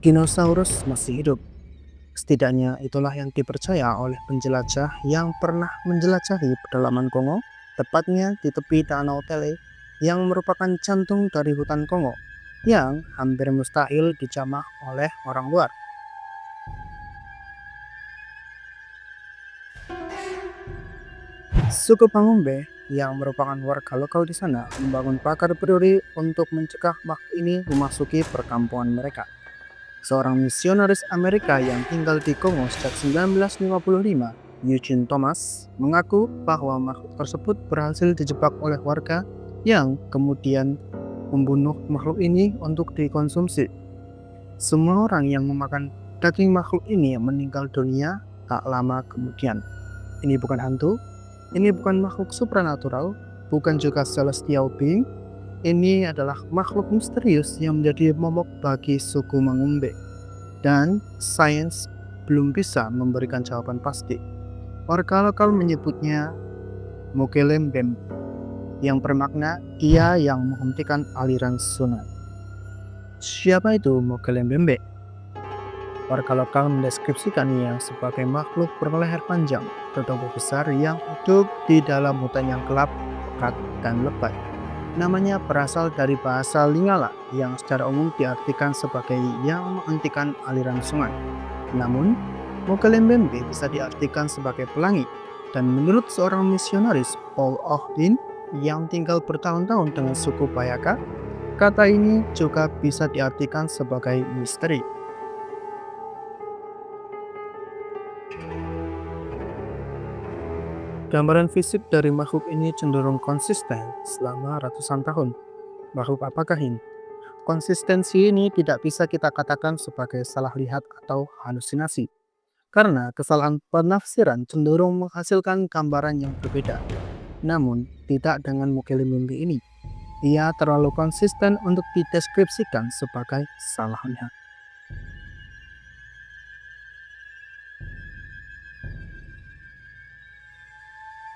Dinosaurus masih hidup. Setidaknya itulah yang dipercaya oleh penjelajah yang pernah menjelajahi pedalaman Kongo, tepatnya di tepi Danau Tele, yang merupakan jantung dari hutan Kongo, yang hampir mustahil dijamah oleh orang luar. Suku Pangumbe yang merupakan warga lokal di sana membangun pagar berduri untuk mencegah makhluk ini memasuki perkampungan mereka. Seorang misionaris Amerika yang tinggal di Kongo sejak 1955, Eugene Thomas, mengaku bahwa makhluk tersebut berhasil dijebak oleh warga yang kemudian membunuh makhluk ini untuk dikonsumsi. Semua orang yang memakan daging makhluk ini meninggal dunia tak lama kemudian. Ini bukan hantu, ini bukan makhluk supranatural, bukan juga celestial being. Ini adalah makhluk misterius yang menjadi momok bagi suku Mangumbe, dan sains belum bisa memberikan jawaban pasti. Warga lokal menyebutnya Mokelembembe, yang bermakna dia yang menghentikan aliran sungai. Siapa itu Mokelembembe? Warga lokal mendeskripsikannya sebagai makhluk berleher panjang, bertubuh besar yang hidup di dalam hutan yang gelap, pekat, dan lebat. Namanya berasal dari bahasa Lingala yang secara umum diartikan sebagai yang menghentikan aliran sungai. Namun, Mokelembembe bisa diartikan sebagai pelangi, dan menurut seorang misionaris Paul Ohdin yang tinggal bertahun-tahun dengan suku Bayaka, kata ini juga bisa diartikan sebagai misteri. Gambaran fisik dari makhluk ini cenderung konsisten selama ratusan tahun. Makhluk apakah ini? Konsistensi ini tidak bisa kita katakan sebagai salah lihat atau halusinasi, karena kesalahan penafsiran cenderung menghasilkan gambaran yang berbeda. Namun, tidak dengan Mokelembembe ini. Ia terlalu konsisten untuk dideskripsikan sebagai salah lihat.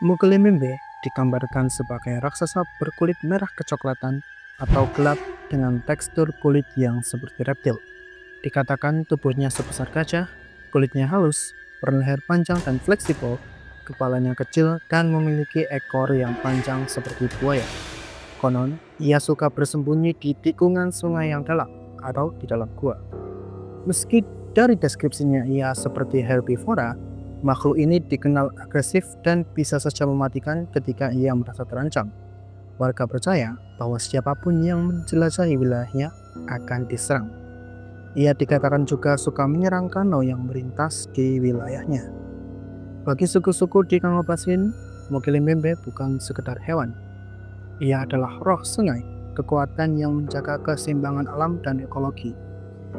Mokelembembe digambarkan sebagai raksasa berkulit merah kecoklatan atau gelap dengan tekstur kulit yang seperti reptil. Dikatakan tubuhnya sebesar gajah, kulitnya halus, berleher panjang dan fleksibel, kepalanya kecil, dan memiliki ekor yang panjang seperti buaya. Konon, ia suka bersembunyi di tikungan sungai yang dalam atau di dalam gua. Meski dari deskripsinya ia seperti herbivora, makhluk ini dikenal agresif dan bisa saja mematikan ketika ia merasa terancam. Warga percaya bahwa siapapun yang menjelajahi wilayahnya akan diserang. Ia dikatakan juga suka menyerang kano yang melintas di wilayahnya. Bagi suku-suku di Kongo Basin, Mokelembembe bukan sekedar hewan. Ia adalah roh sungai, kekuatan yang menjaga keseimbangan alam dan ekologi.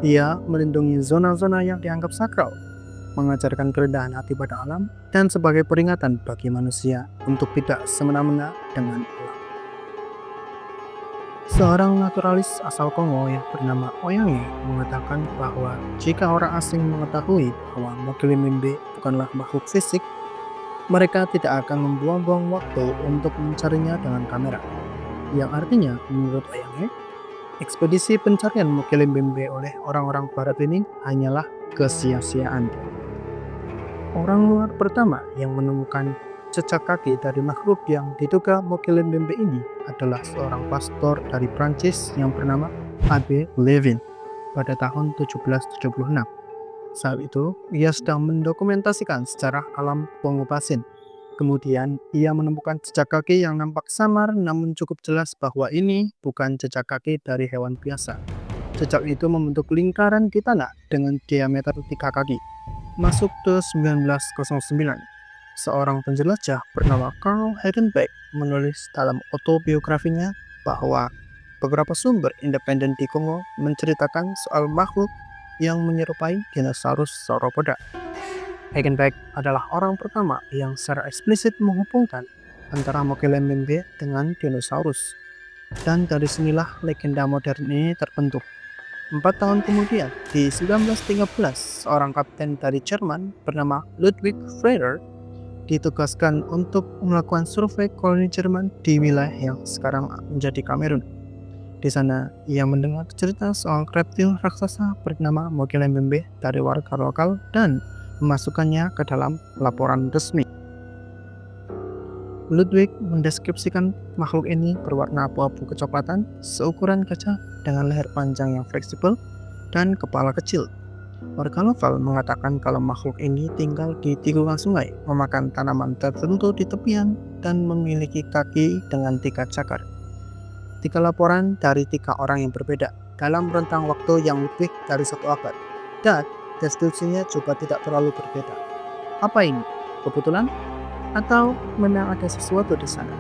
Ia melindungi zona-zona yang dianggap sakral, mengajarkan kerendahan hati pada alam, dan sebagai peringatan bagi manusia untuk tidak semena-mena dengan alam. Seorang naturalis asal Kongo yang bernama Oyange mengatakan bahwa jika orang asing mengetahui bahwa Mokelembembe bukanlah makhluk fisik, mereka tidak akan membuang-buang waktu untuk mencarinya dengan kamera. Yang artinya, menurut Oyange, ekspedisi pencarian Mokelembembe oleh orang-orang barat ini hanyalah kesia-siaan. Orang luar pertama yang menemukan jejak kaki dari makhluk yang diduga Mokelembembe ini adalah seorang pastor dari Prancis yang bernama Abbé Levin pada tahun 1776. Saat itu, ia sedang mendokumentasikan sejarah alam Kongo Basin. Kemudian, ia menemukan jejak kaki yang nampak samar namun cukup jelas bahwa ini bukan jejak kaki dari hewan biasa. Jejak itu membentuk lingkaran di tanah dengan diameter 3 kaki. Masuk ke 1909, seorang penjelajah bernama Carl Heidenbeck menulis dalam autobiografinya bahwa beberapa sumber independen di Kongo menceritakan soal makhluk yang menyerupai dinosaurus sauropoda. Heidenbeck adalah orang pertama yang secara eksplisit menghubungkan antara Mokelembembe dengan dinosaurus, dan dari sinilah legenda modern ini terbentuk. 4 tahun kemudian, di 1913, seorang kapten dari Jerman bernama Ludwig Freider ditugaskan untuk melakukan survei koloni Jerman di wilayah yang sekarang menjadi Kamerun. Di sana, ia mendengar cerita soal reptil raksasa bernama Mokele-mbembe dari warga lokal dan memasukkannya ke dalam laporan resmi. Ludwig mendeskripsikan makhluk ini berwarna abu-abu kecoklatan, seukuran gajah dengan leher panjang yang fleksibel dan kepala kecil. Warga lokal mengatakan kalau makhluk ini tinggal di tikungan sungai, memakan tanaman tertentu di tepian, dan memiliki kaki dengan 3 cakar. 3 laporan dari 3 orang yang berbeda dalam rentang waktu yang lebih dari 1 abad, dan deskripsinya juga tidak terlalu berbeda. Apa ini? Kebetulan? Atau memang ada sesuatu di sana?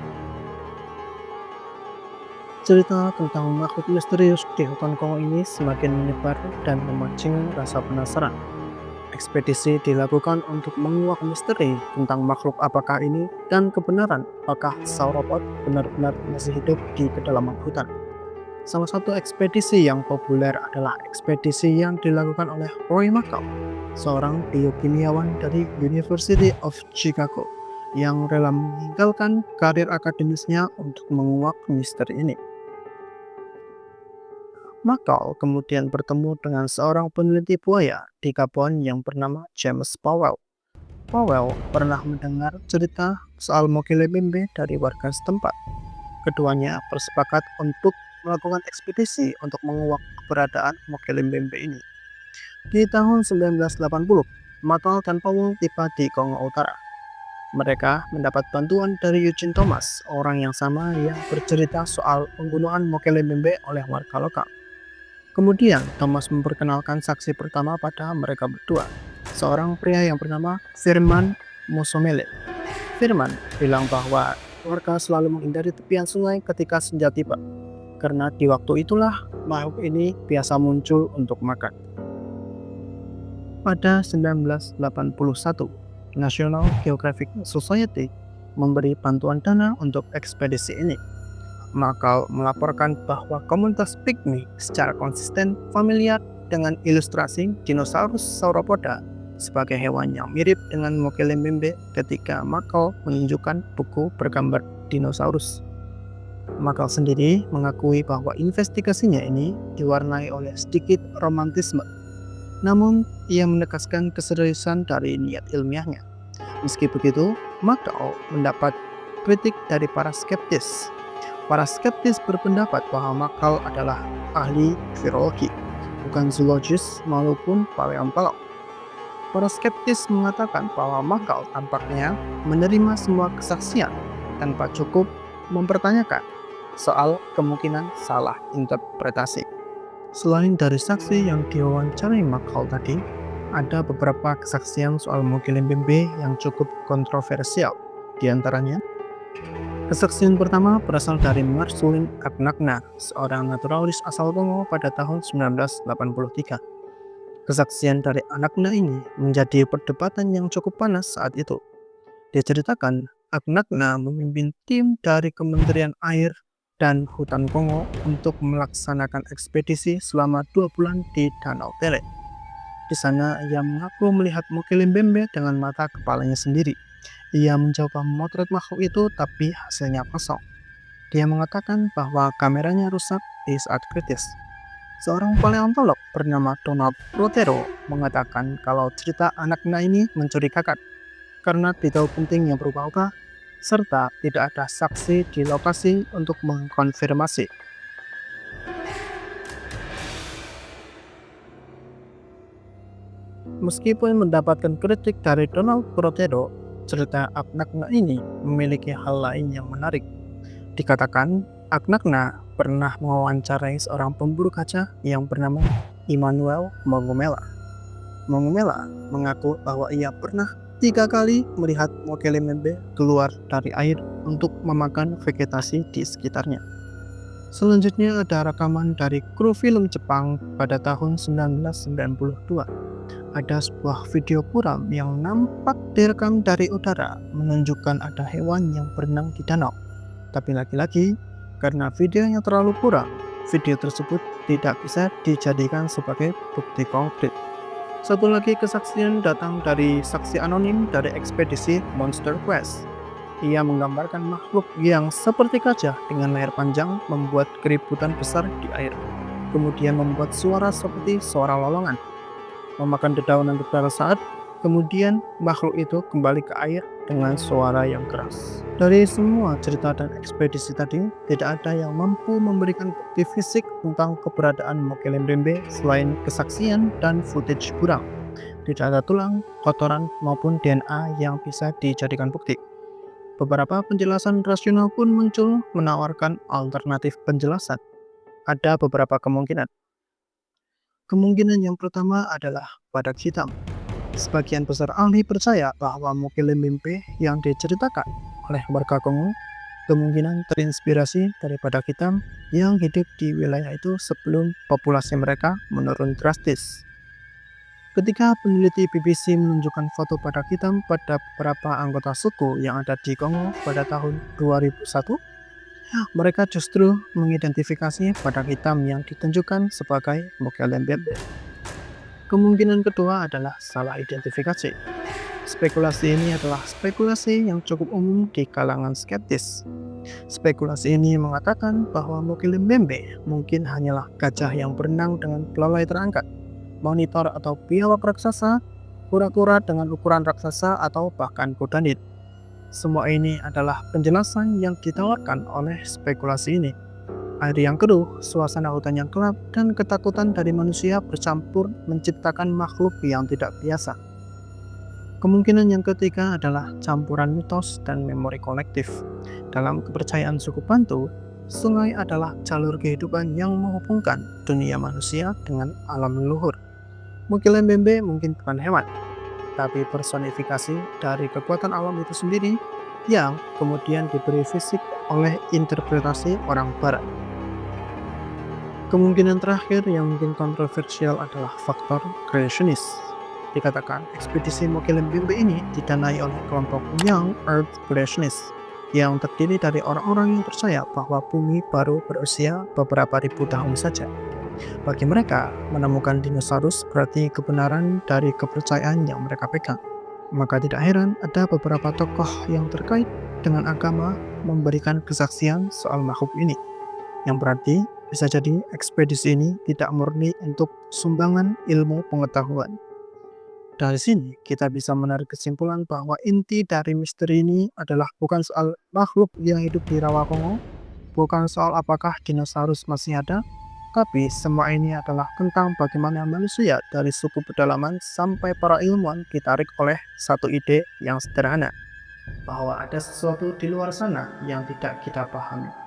Cerita tentang makhluk misterius di hutan Kongo ini semakin menyebar dan memancing rasa penasaran. Ekspedisi dilakukan untuk menguak misteri tentang makhluk apakah ini dan kebenaran apakah sauropod benar-benar masih hidup di kedalaman hutan. Salah satu ekspedisi yang populer adalah ekspedisi yang dilakukan oleh Roy Mackal, seorang biokimiawan dari University of Chicago yang rela meninggalkan karir akademisnya untuk menguak misteri ini. Mackal kemudian bertemu dengan seorang peneliti buaya di Gabon yang bernama James Powell. Powell pernah mendengar cerita soal Mokele-mbembe dari warga setempat. Keduanya bersepakat untuk melakukan ekspedisi untuk menguak keberadaan Mokele-mbembe ini. Di tahun 1980, Mackal dan Powell tiba di Kongo Utara. Mereka mendapat bantuan dari Eugene Thomas, orang yang sama yang bercerita soal pembunuhan Mokele-mbembe oleh warga lokal. Kemudian Thomas memperkenalkan saksi pertama pada mereka berdua, seorang pria yang bernama Firman Mosomele. Firman bilang bahwa warga selalu menghindari tepian sungai ketika senja tiba, karena di waktu itulah makhluk ini biasa muncul untuk makan. Pada 1981, National Geographic Society memberi bantuan dana untuk ekspedisi ini. Mackal melaporkan bahwa komunitas piknik secara konsisten familiar dengan ilustrasi dinosaurus sauropoda sebagai hewan yang mirip dengan Mokele-mbembe ketika Mackal menunjukkan buku bergambar dinosaurus. Mackal sendiri mengakui bahwa investigasinya ini diwarnai oleh sedikit romantisme. Namun, ia menegaskan keseriusan dari niat ilmiahnya. Meski begitu, Mackal mendapat kritik dari para skeptis. Para skeptis berpendapat bahwa Mackal adalah ahli virologi, bukan zoologis maupun paleontolog. Para skeptis mengatakan bahwa Mackal tampaknya menerima semua kesaksian tanpa cukup mempertanyakan soal kemungkinan salah interpretasi. Selain dari saksi yang diwawancarai Mackal tadi, ada beberapa kesaksian soal Mokele-mbembe yang cukup kontroversial. Di antaranya, kesaksian pertama berasal dari Marcelin Aknakna, seorang naturalis asal Kongo pada tahun 1983. Kesaksian dari Aknakna ini menjadi perdebatan yang cukup panas saat itu. Diceritakan, Aknakna memimpin tim dari Kementerian Air dan Hutan Kongo untuk melaksanakan ekspedisi selama 2 bulan di Danau Tele. Di sana, ia mengaku melihat Mokele-mbembe dengan mata kepalanya sendiri. Ia mencoba memotret makhluk itu, tapi hasilnya kosong. Dia mengatakan bahwa kameranya rusak di saat kritis. Seorang paleontolog bernama Donald Protero mengatakan kalau cerita Aknakna ini mencurigakan karena tidak penting yang berubah-ubah, serta tidak ada saksi di lokasi untuk mengkonfirmasi. Meskipun mendapatkan kritik dari Donald Protero, cerita Aknakna ini memiliki hal lain yang menarik. Dikatakan, Aknakna pernah mewawancarai seorang pemburu kaca yang bernama Emmanuel Mongomela. Mongomela mengaku bahwa ia pernah 3 kali melihat Mokele-mbembe keluar dari air untuk memakan vegetasi di sekitarnya. Selanjutnya ada rekaman dari kru film Jepang pada tahun 1992. Ada sebuah video kuram yang nampak direkam dari udara menunjukkan ada hewan yang berenang di danau. Tapi lagi-lagi, karena videonya terlalu kurang, video tersebut tidak bisa dijadikan sebagai bukti konkret. Satu lagi kesaksian datang dari saksi anonim dari ekspedisi Monster Quest. Ia menggambarkan makhluk yang seperti gajah dengan leher panjang membuat keributan besar di air, kemudian membuat suara seperti suara lolongan, memakan dedaunan beberapa saat, kemudian makhluk itu kembali ke air dengan suara yang keras. Dari semua cerita dan ekspedisi tadi, tidak ada yang mampu memberikan bukti fisik tentang keberadaan Mokele Mbembe selain kesaksian dan footage kurang. Tidak ada tulang, kotoran, maupun DNA yang bisa dijadikan bukti. Beberapa penjelasan rasional pun muncul menawarkan alternatif penjelasan. Ada beberapa kemungkinan. Kemungkinan yang pertama adalah badak hitam. Sebagian besar ahli percaya bahwa Mokele Mbembe yang diceritakan oleh warga Kongo kemungkinan terinspirasi dari badak hitam yang hidup di wilayah itu sebelum populasi mereka menurun drastis. Ketika peneliti BBC menunjukkan foto badak hitam pada beberapa anggota suku yang ada di Kongo pada tahun 2001, mereka justru mengidentifikasi badak hitam yang ditunjukkan sebagai Mokele Mbembe. Kemungkinan kedua adalah salah identifikasi. Spekulasi ini adalah spekulasi yang cukup umum di kalangan skeptis. Spekulasi ini mengatakan bahwa Mokele Mbembe mungkin hanyalah gajah yang berenang dengan belalai terangkat, monitor atau biawak raksasa, kura-kura dengan ukuran raksasa, atau bahkan kudanit. Semua ini adalah penjelasan yang ditawarkan oleh spekulasi ini. Air yang keruh, suasana hutan yang gelap, dan ketakutan dari manusia bercampur menciptakan makhluk yang tidak biasa. Kemungkinan yang ketiga adalah campuran mitos dan memori kolektif. Dalam kepercayaan suku Bantu, sungai adalah jalur kehidupan yang menghubungkan dunia manusia dengan alam leluhur. Mokele Mbembe mungkin bukan hewan, tapi personifikasi dari kekuatan alam itu sendiri yang kemudian diberi fisik oleh interpretasi orang barat. Kemungkinan terakhir yang mungkin kontroversial adalah faktor kreasionis. Dikatakan ekspedisi Mokele Mbembe ini didanai oleh kelompok Young Earth Creationists yang terdiri dari orang-orang yang percaya bahwa bumi baru berusia beberapa ribu tahun saja. Bagi mereka, menemukan dinosaurus berarti kebenaran dari kepercayaan yang mereka pegang. Maka tidak heran ada beberapa tokoh yang terkait dengan agama memberikan kesaksian soal makhluk ini. Yang berarti bisa jadi ekspedisi ini tidak murni untuk sumbangan ilmu pengetahuan. Dari sini kita bisa menarik kesimpulan bahwa inti dari misteri ini adalah bukan soal makhluk yang hidup di rawa Kongo, bukan soal apakah dinosaurus masih ada, tapi semua ini adalah tentang bagaimana manusia dari suku pedalaman sampai para ilmuwan ditarik oleh satu ide yang sederhana, bahwa ada sesuatu di luar sana yang tidak kita pahami.